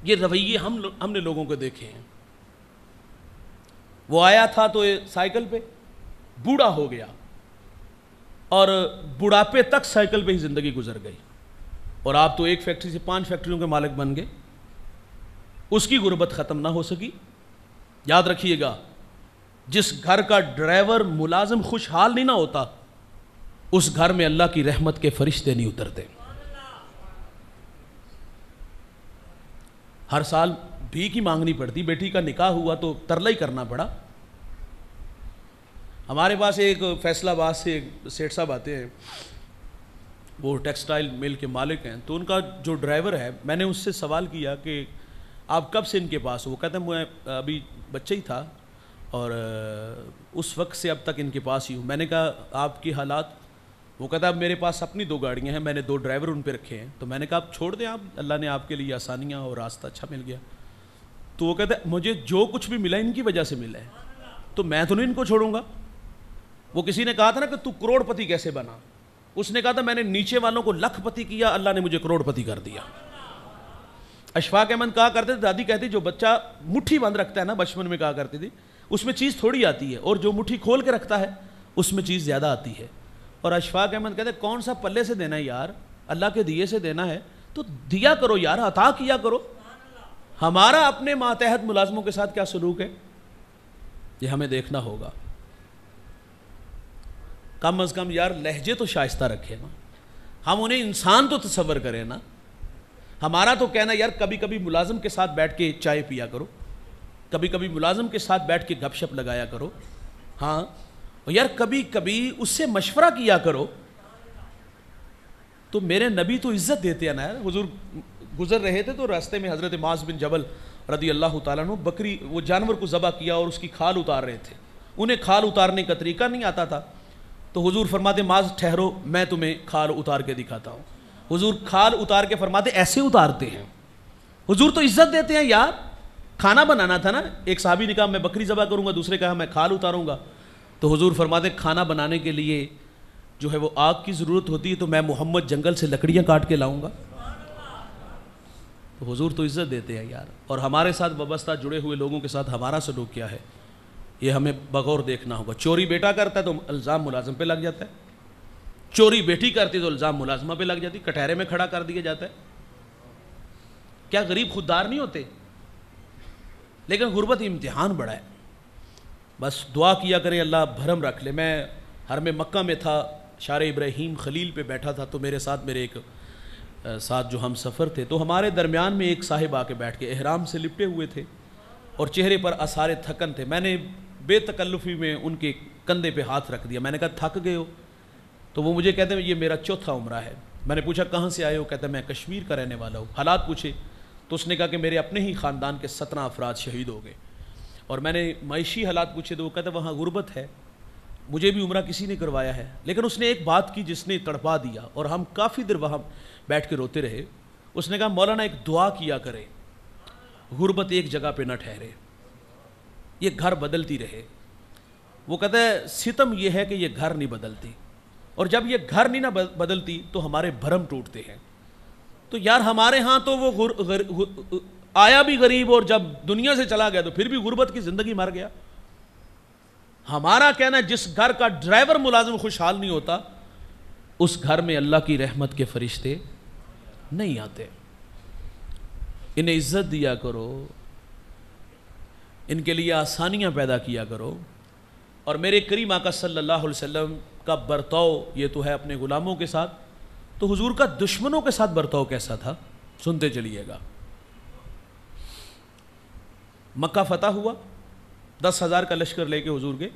یہ رویے ہم نے لوگوں کو دیکھے ہیں. وہ آیا تھا تو سائیکل پہ, بوڑھا ہو گیا اور بڑھاپے تک سائیکل پہ ہی زندگی گزر گئی. اور آپ تو ایک فیکٹری سے 5 فیکٹریوں کے مالک بن گئے، اس کی غربت ختم نہ ہو سکی۔ یاد رکھیے گا، جس گھر کا ڈرائیور ملازم خوشحال نہیں نہ ہوتا، اس گھر میں اللہ کی رحمت کے فرشتے نہیں اترتے۔ ہر سال بھیک ہی مانگنی پڑتی، بیٹی کا نکاح ہوا تو ترلا ہی کرنا پڑا۔ ہمارے پاس ایک فیصلہ آباد سے ایک سیٹھ صاحب آتے ہیں، وہ ٹیکسٹائل مل کے مالک ہیں، تو ان کا جو ڈرائیور ہے، میں نے اس سے سوال کیا کہ آپ کب سے ان کے پاس ہو؟ وہ کہتے ہیں میں ابھی بچہ ہی تھا اور اس وقت سے اب تک ان کے پاس ہی ہوں۔ میں نے کہا آپ کی حالات؟ وہ کہتا ہے اب میرے پاس اپنی 2 گاڑیاں ہیں، میں نے 2 ڈرائیور ان پہ رکھے ہیں۔ تو میں نے کہا آپ چھوڑ دیں، آپ اللہ نے آپ کے لیے آسانیاں اور راستہ اچھا مل گیا۔ تو وہ کہتا ہے مجھے جو کچھ بھی ملا ان کی وجہ سے ملا ہے، تو میں تو نہیں ان کو چھوڑوں گا۔ وہ کسی نے کہا تھا نا کہ تو کروڑ پتی کیسے بنا، اس نے کہا تھا میں نے نیچے والوں کو لکھ پتی کیا، اللہ نے مجھے کروڑ پتی کر دیا۔ اشفاق احمد کہا کرتے تھے، دادی کہتی جو بچہ مٹھی بند رکھتا ہے نا، بچپن میں کہا کرتی تھی، اس میں چیز تھوڑی آتی ہے، اور جو مٹھی کھول کے رکھتا ہے اس میں چیز زیادہ آتی ہے۔ اور اشفاق احمد کہتے ہیں کون سا پلے سے دینا ہے یار، اللہ کے دیے سے دینا ہے تو دیا کرو یار، عطا کیا کرو۔ ہمارا اپنے ماتحت ملازموں کے ساتھ کیا سلوک ہے، یہ ہمیں دیکھنا ہوگا۔ کم از کم یار لہجے تو شائستہ رکھے نا، ہم انہیں انسان تو تصور کریں نا۔ ہمارا تو کہنا یار کبھی کبھی ملازم کے ساتھ بیٹھ کے چائے پیا کرو، کبھی کبھی ملازم کے ساتھ بیٹھ کے گپ شپ لگایا کرو، ہاں اور یار کبھی کبھی اس سے مشورہ کیا کرو۔ تو میرے نبی تو عزت دیتے ہیں نا یار۔ حضور گزر رہے تھے تو راستے میں حضرت معاذ بن جبل رضی اللہ تعالیٰ عنہ بکری، وہ جانور کو ذبح کیا اور اس کی کھال اتار رہے تھے، انہیں کھال اتارنے کا طریقہ نہیں آتا تھا، تو حضور فرماتے معاذ ٹھہرو میں تمہیں کھال اتار کے دکھاتا ہوں۔ حضور کھال اتار کے فرماتے ایسے اتارتے ہیں۔ حضور تو عزت دیتے ہیں یار۔ کھانا بنانا تھا نا، ایک صحابی نے کہا میں بکری ذبح کروں گا، دوسرے کہا میں کھال اتاروں گا، تو حضور فرماتے کھانا بنانے کے لیے جو ہے وہ آگ کی ضرورت ہوتی ہے تو میں محمد جنگل سے لکڑیاں کاٹ کے لاؤں گا۔ تو حضور تو عزت دیتے ہیں یار۔ اور ہمارے ساتھ وابستہ جڑے ہوئے لوگوں کے ساتھ ہمارا سلوک کیا ہے، یہ ہمیں بغور دیکھنا ہوگا۔ چوری بیٹا کرتا ہے تو الزام ملازم پہ لگ جاتا ہے، چوری بیٹی کرتی تو الزام ملازمہ پہ لگ جاتی، کٹہرے میں کھڑا کر دیا جاتا ہے۔ کیا غریب خوددار نہیں ہوتے؟ لیکن غربت امتحان بڑا ہے۔ بس دعا کیا کریں اللہ بھرم رکھ لے۔ میں حرم مکہ میں تھا، شار ابراہیم خلیل پہ بیٹھا تھا، تو میرے ساتھ میرے ایک ساتھ جو ہم سفر تھے، تو ہمارے درمیان میں ایک صاحب آ کے بیٹھ کے احرام سے لپٹے ہوئے تھے اور چہرے پر آثار تھکن تھے۔ میں نے بے تکلفی میں ان کے کندھے پہ ہاتھ رکھ دیا، میں نے کہا تھک گئے ہو؟ تو وہ مجھے کہتے ہیں یہ میرا 4تھا عمرہ ہے۔ میں نے پوچھا کہاں سے آئے ہو؟ کہتا ہے میں کشمیر کا رہنے والا ہوں۔ حالات پوچھے تو اس نے کہا کہ میرے اپنے ہی خاندان کے 17 افراد شہید ہو گئے۔ اور میں نے معاشی حالات پوچھے تو وہ کہتا ہے وہاں غربت ہے، مجھے بھی عمرہ کسی نے کروایا ہے۔ لیکن اس نے ایک بات کی جس نے تڑپا دیا اور ہم کافی دیر وہاں بیٹھ کے روتے رہے۔ اس نے کہا مولانا ایک دعا کیا کرے، غربت ایک جگہ پہ نہ ٹھہرے، یہ گھر بدلتی رہے۔ وہ کہتا ہے ستم یہ ہے کہ یہ گھر نہیں بدلتی، اور جب یہ گھر نہیں نہ بدلتی تو ہمارے بھرم ٹوٹتے ہیں۔ تو یار ہمارے ہاں تو وہ آیا بھی غریب اور جب دنیا سے چلا گیا تو پھر بھی غربت کی زندگی مر گیا۔ ہمارا کہنا ہے جس گھر کا ڈرائیور ملازم خوشحال نہیں ہوتا اس گھر میں اللہ کی رحمت کے فرشتے نہیں آتے۔ انہیں عزت دیا کرو، ان کے لیے آسانیاں پیدا کیا کرو۔ اور میرے کریم آقا صلی اللہ علیہ وسلم کا برتاؤ یہ تو ہے اپنے غلاموں کے ساتھ، تو حضور کا دشمنوں کے ساتھ برتاؤ کیسا تھا، سنتے چلیے گا۔ مکہ فتح ہوا، 10,000 کا لشکر لے کے حضور گئے،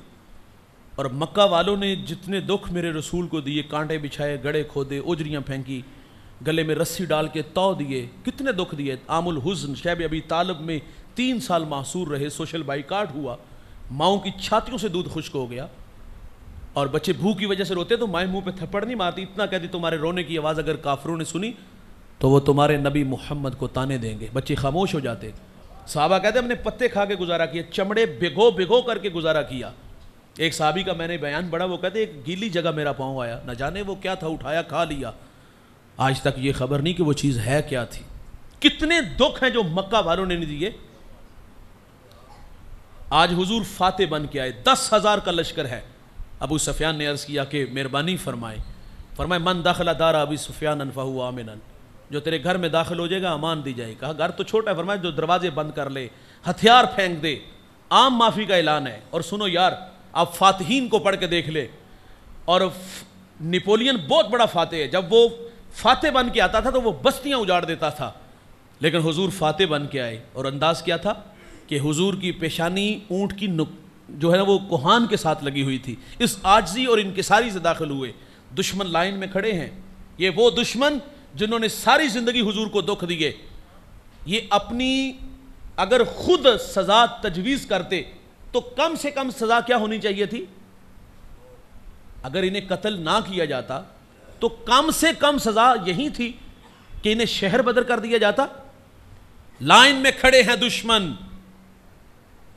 اور مکہ والوں نے جتنے دکھ میرے رسول کو دیے، کانٹے بچھائے، گڑھے کھودے، اجریاں پھینکی، گلے میں رسی ڈال کے تو دیے، کتنے دکھ دیے۔ عام الحزن شیب ابی طالب میں 3 سال محصور رہے، سوشل بائیکاٹ ہوا، ماؤں کی چھاتیوں سے دودھ خشک ہو گیا، اور بچے بھوک کی وجہ سے روتے تو مائیں منہ پہ تھپڑ نہیں مارتی، اتنا کہتی تمہارے رونے کی آواز اگر کافروں نے سنی تو وہ تمہارے نبی محمد کو تانے دیں گے۔ بچے خاموش ہو جاتے۔ صحابہ کہتے ہیں ہم نے پتے کھا کے گزارا کیا، چمڑے بھگو کر کے گزارا کیا۔ ایک صحابی کا میں نے بیان پڑھا، وہ کہتے ایک گیلی جگہ میرا پاؤں آیا، نہ جانے وہ کیا تھا، اٹھایا کھا لیا، آج تک یہ خبر نہیں کہ وہ چیز ہے کیا تھی۔ کتنے دکھ ہیں جو مکہ والوں نے نہیں دیے۔ آج حضور فاتح بن کے آئے، 10,000 کا لشکر ہے۔ ابو سفیان نے عرض کیا کہ مہربانی فرمائے من دخل دار ابی سفیان فہو آمن، جو تیرے گھر میں داخل ہو جائے گا امان دی جائے گی. کہا گھر تو چھوٹا ہے. فرمایا جو دروازے بند کر لے, ہتھیار پھینک دے, عام معافی کا اعلان ہے. اور سنو یار, آپ فاتحین کو پڑھ کے دیکھ لے. اور نپولین بہت بڑا فاتح ہے, جب وہ فاتح بن کے آتا تھا تو وہ بستیاں اجاڑ دیتا تھا, لیکن حضور فاتح بن کے آئے. اور انداز کیا تھا کہ حضور کی پیشانی اونٹ کی جو ہے نا وہ کوہان کے ساتھ لگی ہوئی تھی. اس عاجزی اور انکساری سے داخل ہوئے. دشمن لائن میں کھڑے ہیں. یہ وہ دشمن جنہوں نے ساری زندگی حضور کو دکھ دیے. یہ اپنی اگر خود سزا تجویز کرتے تو کم سے کم سزا کیا ہونی چاہیے تھی؟ اگر انہیں قتل نہ کیا جاتا تو کم سے کم سزا یہی تھی کہ انہیں شہر بدر کر دیا جاتا. لائن میں کھڑے ہیں دشمن.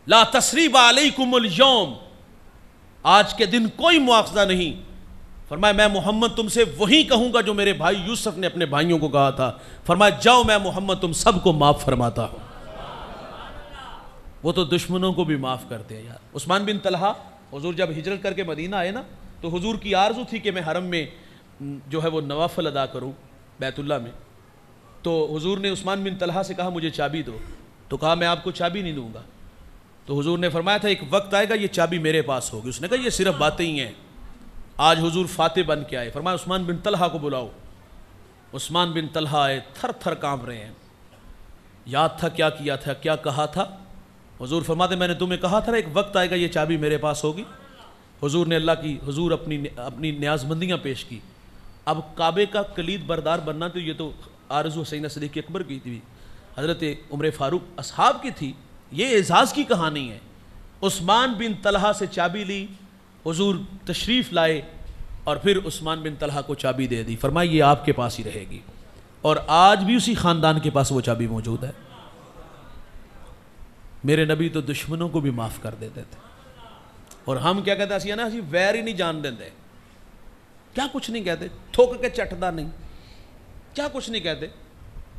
لا تثریب علیکم اليوم, آج کے دن کوئی مواخذہ نہیں. فرمایا میں محمد تم سے وہی کہوں گا جو میرے بھائی یوسف نے اپنے بھائیوں کو کہا تھا. فرمایا جاؤ میں محمد تم سب کو معاف فرماتا ہوں. وہ تو دشمنوں کو بھی معاف کرتے ہیں یار. عثمان بن طلحہ, حضور جب ہجرت کر کے مدینہ آئے نا تو حضور کی آرزو تھی کہ میں حرم میں جو ہے وہ نوافل ادا کروں بیت اللہ میں. تو حضور نے عثمان بن طلحہ سے کہا مجھے چابی دو. تو کہا میں آپ کو چابی نہیں دوں گا. تو حضور نے فرمایا تھا ایک وقت آئے گا یہ چابی میرے پاس ہوگی. اس نے کہا یہ صرف باتیں ہی ہیں. آج حضور فاتح بن کے آئے. فرمایا عثمان بن طلحہ کو بلاؤ. عثمان بن طلحہ آئے, تھر تھر کانپ رہے ہیں. یاد تھا کیا کیا تھا, کیا کہا تھا؟ حضور فرماتے میں نے تمہیں کہا تھا ایک وقت آئے گا یہ چابی میرے پاس ہوگی. حضور نے حضور اپنی نیازمندیاں پیش کی. اب کعبے کا کلید بردار بننا تو یہ تو آرزو سیدنا صدیق اکبر کی تھی, حضرت عمر فاروق اصحاب کی تھی. یہ اعزاز کی کہانی ہے. عثمان بن طلحہ سے چابی لی, حضور تشریف لائے اور پھر عثمان بن طلحہ کو چابی دے دی. فرمایا یہ آپ کے پاس ہی رہے گی. اور آج بھی اسی خاندان کے پاس وہ چابی موجود ہے. میرے نبی تو دشمنوں کو بھی معاف کر دیتے تھے. اور ہم کیا کہتے ہیں نا, ویر ہی نہیں جان دیتے. کیا کچھ نہیں کہتے, تھوک کے چٹدا نہیں, کیا کچھ نہیں کہتے.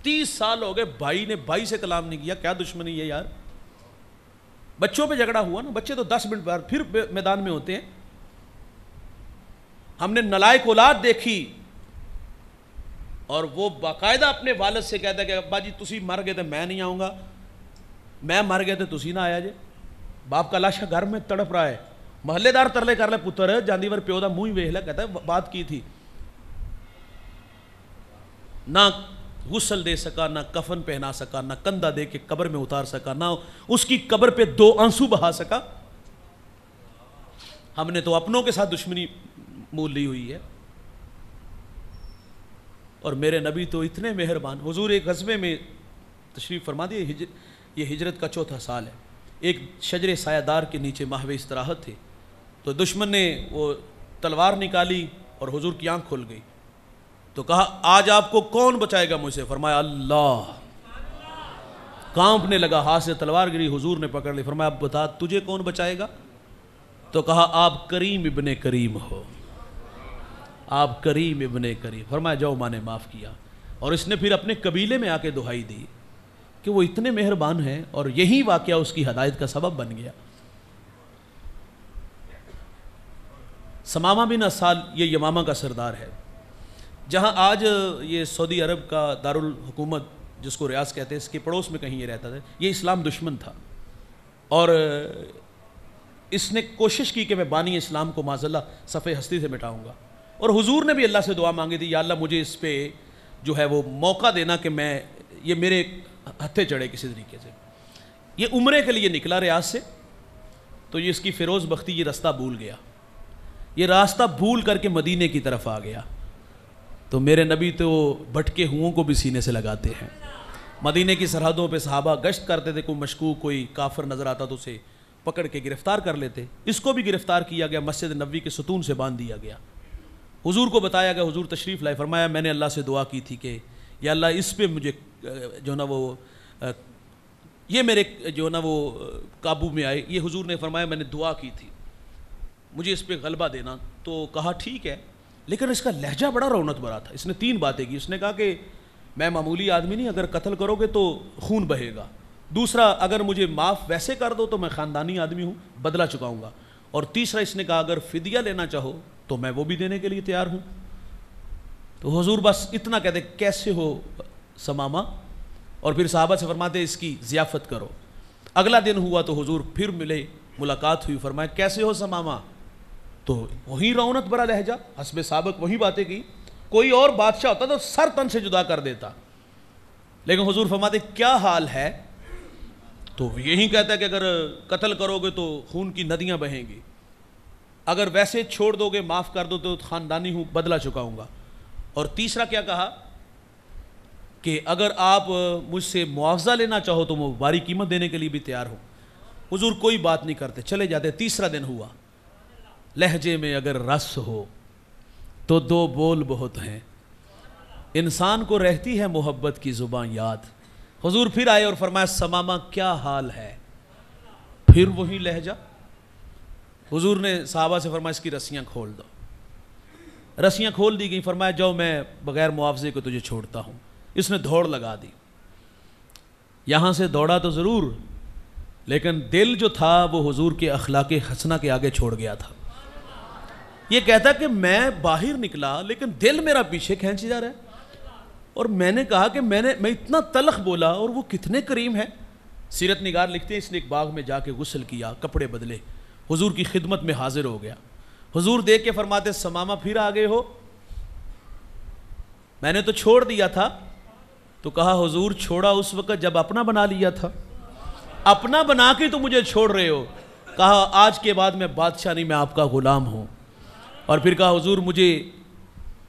30 سال ہو گئے بھائی نے بھائی سے کلام نہیں کیا, کیا دشمنی ہے یار. بچوں پہ جھگڑا ہوا نا, بچے تو 10 منٹ بعد پھر میدان میں ہوتے ہیں. ہم نے نالائق اولاد دیکھی اور وہ باقاعدہ اپنے والد سے کہتا ہے کہ ابا جی تسی مر گئے تو میں نہیں آؤں گا, میں مر گئے تو تسی نہ آیا جے. باپ کا لاشا گھر میں تڑپ رہا ہے. محلے دار ترلے کر لے پتر جاندی ور پیو دا منہ ہی ویکھ لے. کہتا ہے بات کی تھی, نہ غسل دے سکا, نہ کفن پہنا سکا, نہ کندھا دے کے قبر میں اتار سکا, نہ اس کی قبر پہ 2 آنسو بہا سکا. ہم نے تو اپنوں کے ساتھ دشمنی مول لی ہوئی ہے. اور میرے نبی تو اتنے مہربان. حضور ایک غزوے میں تشریف فرما دیے, یہ ہجرت کا 4تھا سال ہے. ایک شجر سایہ دار کے نیچے محو استراحت تھے, تو دشمن نے وہ تلوار نکالی اور حضور کی آنکھ کھل گئی. تو کہا آج آپ کو کون بچائے گا مجھ سے؟ فرمایا اللہ. کانپنے لگا, ہاتھ سے تلوار گری, حضور نے پکڑ لی. فرمایا اب بتا تجھے کون بچائے گا؟ تو کہا آپ کریم ابن کریم ہو, آپ کریم ابن کریم. فرمایا جاؤ ماں نے معاف کیا. اور اس نے پھر اپنے قبیلے میں آ کے دہائی دی کہ وہ اتنے مہربان ہیں, اور یہی واقعہ اس کی ہدایت کا سبب بن گیا. سمامہ بن اسال یہ یمامہ کا سردار ہے, جہاں آج یہ سعودی عرب کا دارالحکومت جس کو ریاض کہتے ہیں, اس کے پڑوس میں کہیں یہ رہتا تھا. یہ اسلام دشمن تھا اور اس نے کوشش کی کہ میں بانی اسلام کو معاذ اللہ صفحہ ہستی سے مٹاؤں گا. اور حضور نے بھی اللہ سے دعا مانگی تھی, یا اللہ مجھے اس پہ جو ہے وہ موقع دینا کہ میں یہ میرے ہتھے چڑھے کسی طریقے سے. یہ عمرے کے لیے نکلا ریاض سے, تو یہ اس کی فیروز بختی یہ راستہ بھول گیا. یہ راستہ بھول کر کے مدینے کی طرف آ گیا. تو میرے نبی تو بھٹکے ہوں کو بھی سینے سے لگاتے ہیں. مدینے کی سرحدوں پہ صحابہ گشت کرتے تھے, کوئی مشکوک کوئی کافر نظر آتا تو اسے پکڑ کے گرفتار کر لیتے. اس کو بھی گرفتار کیا گیا, مسجد نبوی کے ستون سے باندھ دیا گیا. حضور کو بتایا گیا, حضور تشریف لائے. فرمایا میں نے اللہ سے دعا کی تھی کہ یا اللہ اس پہ مجھے جو نا وہ یہ میرے جو نا وہ قابو میں آئے. یہ حضور نے فرمایا میں نے دعا کی تھی مجھے اس پہ غلبہ دینا. تو کہا ٹھیک ہے, لیکن اس کا لہجہ بڑا رونت بھرا تھا. اس نے 3 باتیں کی. اس نے کہا کہ میں معمولی آدمی نہیں, اگر قتل کرو گے تو خون بہے گا. دوسرا, اگر مجھے معاف ویسے کر دو تو میں خاندانی آدمی ہوں, بدلہ چکاؤں گا. اور تیسرا اس نے کہا اگر فدیہ لینا چاہو تو میں وہ بھی دینے کے لیے تیار ہوں. تو حضور بس اتنا کہتے کیسے ہو ثمامہ، اور پھر صحابہ سے فرماتے اس کی ضیافت کرو۔ اگلا دن ہوا تو حضور پھر ملے، ملاقات ہوئی، فرمایا کیسے ہو ثمامہ، تو وہی رونت بھرا لہجہ، حسب سابق وہی باتیں کی۔ کوئی اور بادشاہ ہوتا تو سر تن سے جدا کر دیتا، لیکن حضور فرماتے کیا حال ہے، تو یہی کہتا ہے کہ اگر قتل کرو گے تو خون کی ندیاں بہیں گی، اگر ویسے چھوڑ دو گے معاف کر دو تو خاندانی ہوں بدلہ چکاؤں گا۔ اور تیسرا کیا کہا کہ اگر آپ مجھ سے معاوضہ لینا چاہو تو میں باری قیمت دینے کے لیے بھی تیار ہوں۔ حضور کوئی بات نہیں کرتے، چلے جاتے۔ تیسرا دن ہوا، لہجے میں اگر رس ہو تو دو بول بہت ہیں، انسان کو رہتی ہے محبت کی زباں یاد۔ حضور پھر آئے اور فرمایا ثمامہ کیا حال ہے، پھر وہی لہجہ۔ حضور نے صحابہ سے فرمایا اس کی رسیاں کھول دو، رسیاں کھول دی گئیں، فرمایا جاؤ میں بغیر معاوضے کو تجھے چھوڑتا ہوں۔ اس نے دوڑ لگا دی، یہاں سے دوڑا تو ضرور، لیکن دل جو تھا وہ حضور کے اخلاق حسنہ کے آگے چھوڑ گیا تھا۔ یہ کہتا کہ میں باہر نکلا لیکن دل میرا پیچھے کھینچ جا رہا ہے، اور میں نے کہا کہ میں اتنا تلخ بولا اور وہ کتنے کریم ہے۔ سیرت نگار لکھتے ہیں اس نے ایک باغ میں جا کے غسل کیا، کپڑے بدلے، حضور کی خدمت میں حاضر ہو گیا۔ حضور دیکھ کے فرماتے ثمامہ پھر آ گئے ہو، میں نے تو چھوڑ دیا تھا۔ تو کہا حضور چھوڑا اس وقت جب اپنا بنا لیا تھا، اپنا بنا کے تو مجھے چھوڑ رہے ہو۔ کہا آج کے بعد میں بادشاہ نہیں، میں آپ کا غلام ہوں۔ اور پھر کہا حضور مجھے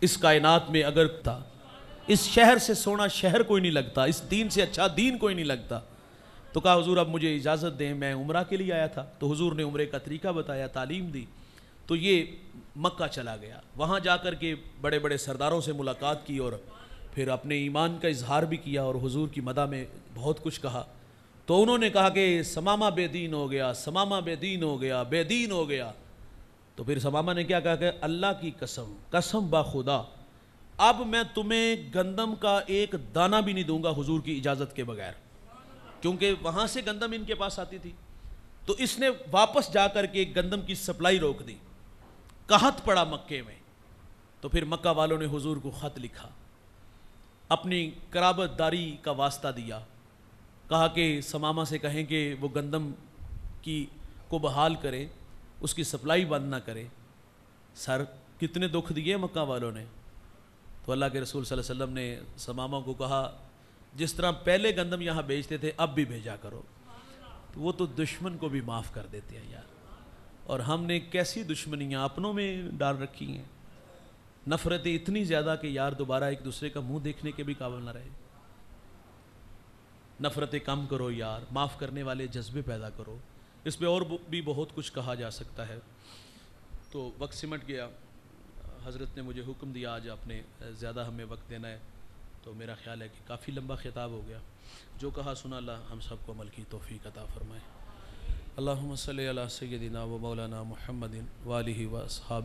اس کائنات میں اگر تھا، اس شہر سے سونا شہر کوئی نہیں لگتا، اس دین سے اچھا دین کوئی نہیں لگتا۔ تو کہا حضور اب مجھے اجازت دیں، میں عمرہ کے لیے آیا تھا۔ تو حضور نے عمرے کا طریقہ بتایا، تعلیم دی۔ تو یہ مکہ چلا گیا، وہاں جا کر کے بڑے بڑے سرداروں سے ملاقات کی اور پھر اپنے ایمان کا اظہار بھی کیا، اور حضور کی مدح میں بہت کچھ کہا۔ تو انہوں نے کہا کہ ثمامہ بے دین ہو گیا، ثمامہ بے دین ہو گیا، بے دین ہو گیا۔ تو پھر ثمامہ نے کیا کہا کہ اللہ کی قسم، قسم با خدا، اب میں تمہیں گندم کا ایک دانہ بھی نہیں دوں گا حضور کی اجازت کے بغیر، کیونکہ وہاں سے گندم ان کے پاس آتی تھی۔ تو اس نے واپس جا کر کے گندم کی سپلائی روک دی، قحط پڑا مکے میں۔ تو پھر مکہ والوں نے حضور کو خط لکھا، اپنی قرابت داری کا واسطہ دیا، کہا کہ ثمامہ سے کہیں کہ وہ گندم کو بحال کرے، اس کی سپلائی بند نہ کرے۔ سر کتنے دکھ دیے مکہ والوں نے۔ تو اللہ کے رسول صلی اللہ علیہ وسلم نے ثمامہ کو کہا جس طرح پہلے گندم یہاں بیچتے تھے اب بھی بھیجا کرو۔ تو وہ تو دشمن کو بھی معاف کر دیتے ہیں یار، اور ہم نے کیسی دشمنیاں اپنوں میں ڈال رکھی ہیں، نفرتیں اتنی زیادہ کہ یار دوبارہ ایک دوسرے کا منہ دیکھنے کے بھی قابل نہ رہے۔ نفرتیں کم کرو یار، معاف کرنے والے جذبے پیدا کرو۔ اس پہ اور بھی بہت کچھ کہا جا سکتا ہے، تو وقت سمٹ گیا۔ حضرت نے مجھے حکم دیا آج آپ نے زیادہ ہمیں وقت دینا ہے، تو میرا خیال ہے کہ کافی لمبا خطاب ہو گیا۔ جو کہا سنا اللہ ہم سب کو عمل کی توفیق عطا فرمائے۔ اللہم صلی علی سیدنا و مولانا محمد و آلہ و اصحابہ